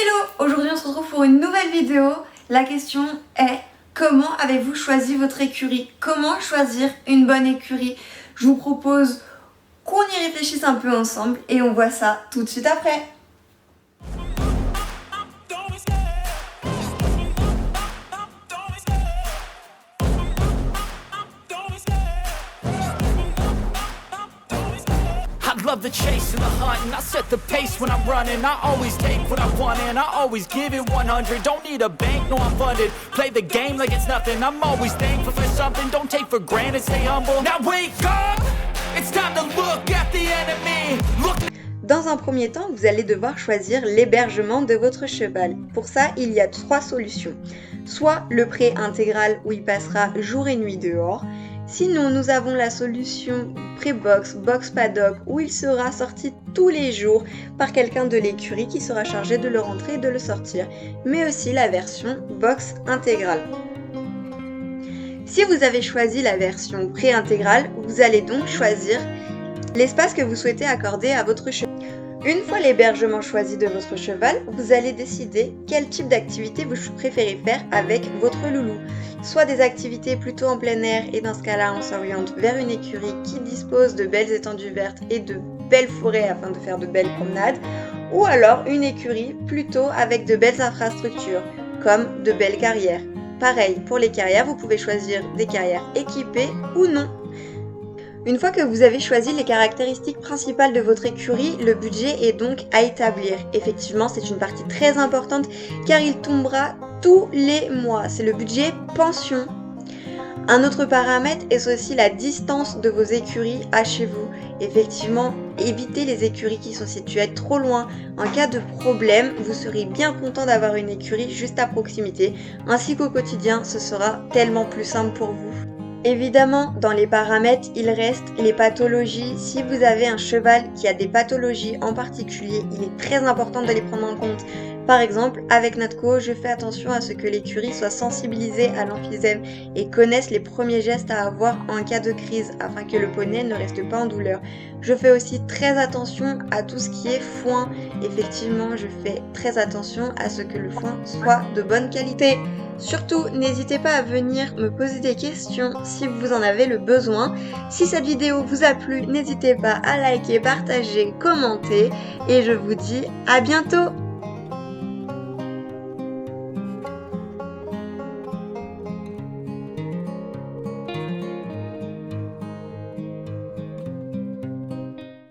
Hello! Aujourd'hui on se retrouve pour une nouvelle vidéo. La question est: comment avez-vous choisi votre écurie? Comment choisir une bonne écurie? Je vous propose qu'on y réfléchisse un peu ensemble et on voit ça tout de suite après. Love the chase and the hunt, and I set the pace when I'm running. I always take what I want and I always give it 100. Don't need a bank, no I'm funded. Play the game like it's nothing. I'm always thankful for something. Don't take for granted, stay humble. Now wake up, it's time to look at the enemy. Dans un premier temps, vous allez devoir choisir l'hébergement de votre cheval. Pour ça, il y a 3 solutions. Soit le pré intégral où il passera jour et nuit dehors. Sinon, nous avons la solution pré-box, box paddock, où il sera sorti tous les jours par quelqu'un de l'écurie qui sera chargé de le rentrer et de le sortir. Mais aussi la version box intégrale. Si vous avez choisi la version pré-intégrale, vous allez donc choisir l'espace que vous souhaitez accorder à votre cheval. Une fois l'hébergement choisi de votre cheval, vous allez décider quel type d'activité vous préférez faire avec votre loulou. Soit des activités plutôt en plein air, et dans ce cas-là, on s'oriente vers une écurie qui dispose de belles étendues vertes et de belles forêts afin de faire de belles promenades, ou alors une écurie plutôt avec de belles infrastructures, comme de belles carrières. Pareil, pour les carrières, vous pouvez choisir des carrières équipées ou non. Une fois que vous avez choisi les caractéristiques principales de votre écurie, le budget est donc à établir. Effectivement, c'est une partie très importante car il tombera tous les mois. C'est le budget pension. Un autre paramètre est aussi la distance de vos écuries à chez vous. Effectivement, évitez les écuries qui sont situées trop loin. En cas de problème, vous serez bien content d'avoir une écurie juste à proximité. Ainsi qu'au quotidien, ce sera tellement plus simple pour vous. Évidemment, dans les paramètres, il reste les pathologies. Si vous avez un cheval qui a des pathologies en particulier, il est très important de les prendre en compte. Par exemple, avec notre co, je fais attention à ce que l'écurie soit sensibilisée à l'emphysème et connaisse les premiers gestes à avoir en cas de crise afin que le poney ne reste pas en douleur. Je fais aussi très attention à tout ce qui est foin. Effectivement, je fais très attention à ce que le foin soit de bonne qualité. Surtout, n'hésitez pas à venir me poser des questions si vous en avez le besoin. Si cette vidéo vous a plu, n'hésitez pas à liker, partager, commenter et je vous dis à bientôt.